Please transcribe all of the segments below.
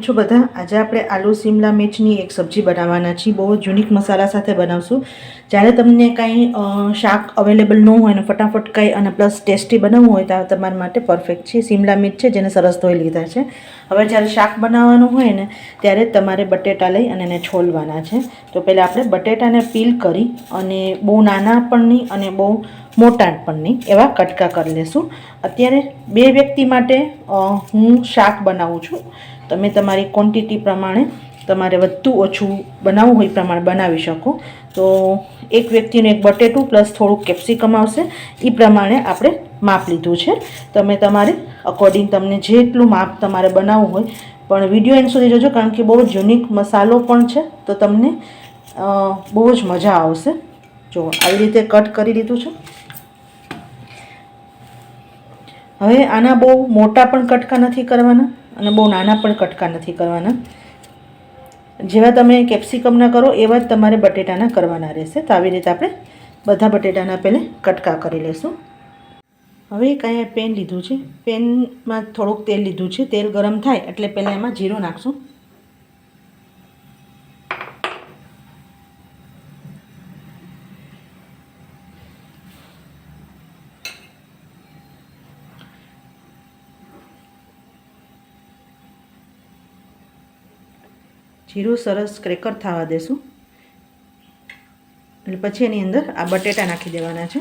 છો બધા? આજે આપણે આલુ શિમલા મિર્ચની એક સબ્જી બનાવવાના છીએ. બહુ જ યુનિક મસાલા સાથે બનાવશું. જ્યારે તમને કાંઈ શાક અવેલેબલ ન હોય ને ફટાફટ કાંઈ અને પ્લસ ટેસ્ટી બનાવવું હોય તો તમારા માટે પરફેક્ટ છે. શિમલા મિર્ચ છે જેને સરસ ધોઈ લીધા છે. હવે જ્યારે શાક બનાવવાનું હોય ને ત્યારે તમારે બટેટા લઈ અને એને છોલવાના છે. તો પહેલાં આપણે બટેટાને પીલ કરી અને બહુ નાના પણ નહીં અને બહુ મોટા પણ નહીં એવા કટકા કરી લેશું. અત્યારે 2 વ્યક્તિ માટે હું શાક બનાવું છું. તમે તમારી ક્વોન્ટિટી પ્રમાણે તમારે વધુ ઓછું બનાવવું હોય પ્રમાણે બનાવી શકો. તો એક વ્યક્તિનું એક બટેટું પ્લસ થોડુંક કેપ્સિકમ આવશે એ પ્રમાણે આપણે માપ લીધું છે. તમે તમારે અકોર્ડિંગ તમને જેટલું માપ તમારે બનાવવું હોય પણ વિડીયો એન્ડ સુધી જોજો, કારણ કે બહુ જ યુનિક મસાલો પણ છે તો તમને બહુ જ મજા આવશે. જો આવી રીતે કટ કરી લીધું છે. હવે આના બહુ મોટા પણ કટકા નથી કરવાના અને બહુ નાના પણ કટકા નથી કરવાના. જેવા તમે કેપ્સિકમના કરો એવા જ તમારે બટેટાના કરવાના રહેશે. તો આવી રીતે આપણે બધા બટેટાના પહેલાં કટકા કરી લઈશું. હવે કાંઈ પેન લીધું છે, પેનમાં થોડુંક તેલ લીધું છે. તેલ ગરમ થાય એટલે પહેલાં એમાં જીરું નાખશું. જીરું સરસ ક્રેકર થવા દેશું એટલે પછી એની અંદર આ બટેટા નાખી દેવાના છે.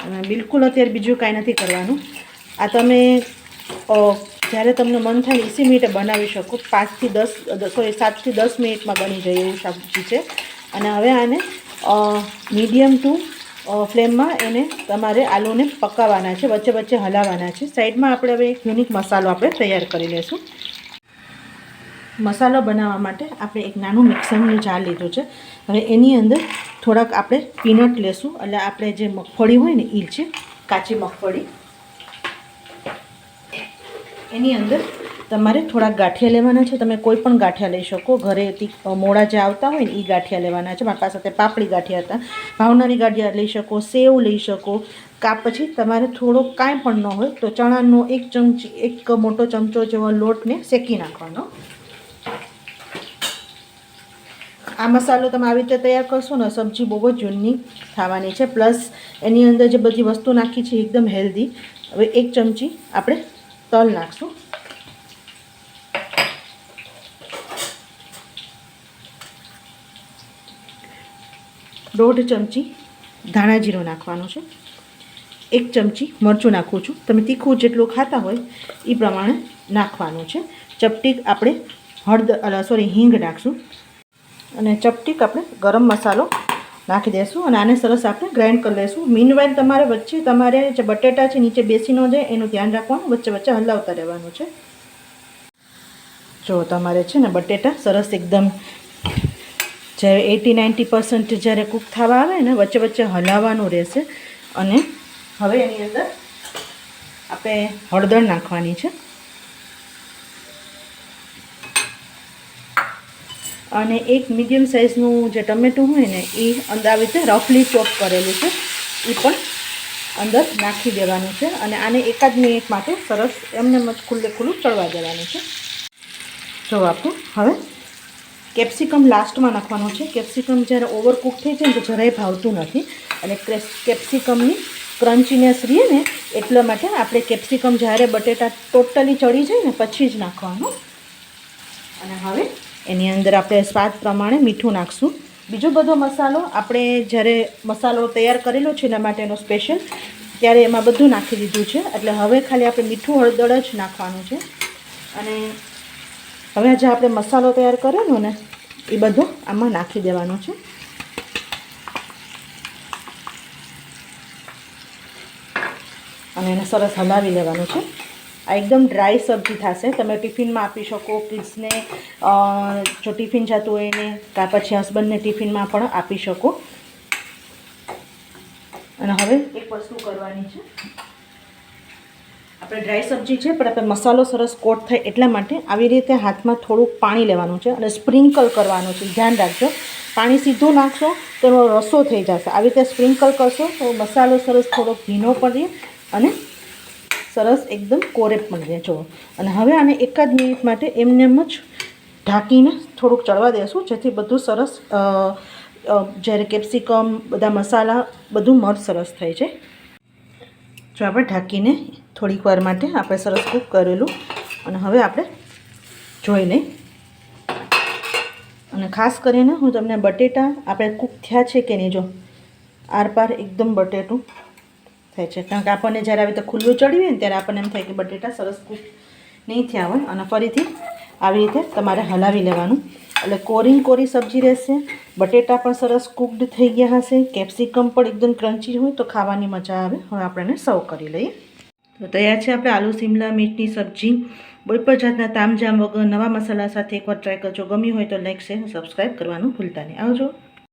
અને બિલકુલ અત્યારે બીજું કાંઈ નથી કરવાનું. આ તમે જ્યારે તમને મન થાય 20 મિનિટે બનાવી શકો. 7 થી 10 મિનિટમાં બની જાય એવું સબ્જી છે. અને હવે આને મીડિયમ ટુ ફ્લેમમાં એને તમારે આલુને પકાવવાના છે, વચ્ચે વચ્ચે હલાવવાના છે. સાઈડમાં આપણે હવે એક યુનિક મસાલો આપણે તૈયાર કરી લઈશું. મસાલો બનાવવા માટે આપણે એક નાનું મિક્સરનું જાર લીધું છે. હવે એની અંદર થોડાક આપણે પીનટ લેશું. એટલે આપણે જે મગફળી હોય ને એ છે, કાચી મગફળી. એની અંદર તમારે થોડાક ગાંઠિયા લેવાના છે. તમે કોઈ પણ ગાંઠિયા લઈ શકો. ઘરેથી મોડા જે આવતા હોય ને એ ગાંઠિયા લેવાના છે. મારા પાસે પાપડી ગાંઠિયા હતા. ભાવનરી ગાંઠિયા લઈ શકો, સેવ લઈ શકો. કાં પછી તમારે થોડોક કાંઈ પણ ન હોય તો ચણાનો એક મોટો ચમચો જેવો લોટને શેકી નાખવાનો. આ મસાલો તમે આવી રીતે તૈયાર કરશો ને સબ્જી બહુ જ યુનિક થવાની છે. પ્લસ એની અંદર જે બધી વસ્તુ નાખી છે એકદમ હેલ્ધી. હવે 1 ચમચી આપણે તલ નાખશું. દોઢ ચમચી ધાણા જીરું નાખવાનું છે. 1 ચમચી મરચું નાખું છું. તમે તીખું જેટલું ખાતા હોય એ પ્રમાણે નાખવાનું છે. ચપટીક આપણે હિંગ નાખશું અને ચપટીક આપણે ગરમ મસાલો નાખી દઈશું અને આને સરસ આપણે ગ્રાઇન્ડ કરી લઈશું. મીનવાઇલ તમારે વચ્ચે તમારે જે બટેટા છે નીચે બેસી ન જાય એનું ધ્યાન રાખવાનું, વચ્ચે વચ્ચે હલાવતા રહેવાનું છે. જો તમારે છે ને બટેટા સરસ એકદમ જ્યારે 80-90% જ્યારે કૂક થવા આવે ને વચ્ચે વચ્ચે હલાવવાનું રહેશે. અને હવે એની અંદર આપણે હળદર નાખવાની છે અને એક મીડિયમ સાઇઝનું જે ટમેટું હોય ને એ અંદર આવી રીતે રફલી ચોપ કરેલું છે એ પણ અંદર નાખી દેવાનું છે. અને આને 1 મિનિટ માટે સરસ એમને ખુલ્લું ચડવા દેવાનું છે. જો આપણું હવે કેપ્સિકમ લાસ્ટમાં નાખવાનું છે. કેપ્સિકમ જ્યારે ઓવરકુક થઈ જાય ને તો જરાય ભાવતું નથી. અને કેપ્સિકમની ક્રન્ચીનેસ રહે ને એટલા માટે આપણે કેપ્સિકમ જ્યારે બટેટા ટોટલી ચડી જાય ને પછી જ નાખવાનું. અને હવે એની અંદર આપણે સ્વાદ પ્રમાણે મીઠું નાખશું. બીજો બધો મસાલો આપણે જ્યારે મસાલો તૈયાર કરેલો છે એના માટેનો સ્પેશિયલ ત્યારે એમાં બધું નાખી દીધું છે. એટલે હવે ખાલી આપણે મીઠું હળદર જ નાખવાનું છે. અને હવે જે આપણે મસાલો તૈયાર કરેલો ને એ બધો આમાં નાખી દેવાનો છે. અને એને સરસ હલાવી લેવાનું છે. આ એકદમ ડ્રાય સબ્જી થશે. તમે ટિફિનમાં આપી શકો કિડ્સને, જો ટિફિન જતું હોય એને, કાં પછી હસબન્ડને ટિફિનમાં પણ આપી શકો. અને હવે એક વસ્તુ કરવાની છે. આપણે ડ્રાય સબ્જી છે પણ આપણે મસાલો સરસ કોટ થાય એટલા માટે આવી રીતે હાથમાં થોડુંક પાણી લેવાનું છે અને સ્પ્રિંકલ કરવાનું છે. ધ્યાન રાખજો, પાણી સીધું નાખશો તો એનો રસો થઈ જશે. આવી રીતે સ્પ્રિંકલ કરશો તો મસાલો સરસ થોડોક ભીનો પડે અને સરસ એકદમ કોરે પણ રહે જો. અને હવે આને 1 જ મિનિટ માટે એમને એમ જ ઢાંકીને થોડુંક ચડવા દેશું, જેથી બધું સરસ જ્યારે કેપ્સિકમ બધા મસાલા બધું મસ્ત સરસ થાય છે. જો આપણે ઢાંકીને થોડીક વાર માટે આપણે સરસ કૂક કરેલું, અને હવે આપણે જોઈ લઈ. અને ખાસ કરીને હું તમને બટેટા આપણે કૂક થયા છે કે નહીં, જો આરપાર એકદમ બટેટું થાય છે, કારણ કે આપણને જ્યારે આવી રીતે ખુલ્લું ચડ્યું હોય ને ત્યારે આપણને એમ થાય કે બટેટા સરસ કૂક નહીં થયા હોય. અને ફરીથી આવી રીતે તમારે હલાવી લેવાનું, એટલે કોરી સબ્જી રહેશે. બટેટા પણ સરસ કૂકડ થઈ ગયા હશે, કેપ્સિકમ પણ એકદમ ક્રન્ચી હોય, તો ખાવાની મજા આવે. હવે આપણે એને સર્વ કરી લઈએ. તો તૈયાર છે આપણે આલુ શિમલા મિર્ચની સબ્જી. કોઈ પણ જાતના તામઝામ વગર નવા મસાલા સાથે એકવાર ટ્રાય કરજો. ગમી હોય તો લાઈક, શેર, સબસ્ક્રાઈબ કરવાનું ભૂલતા નહીં. આવજો.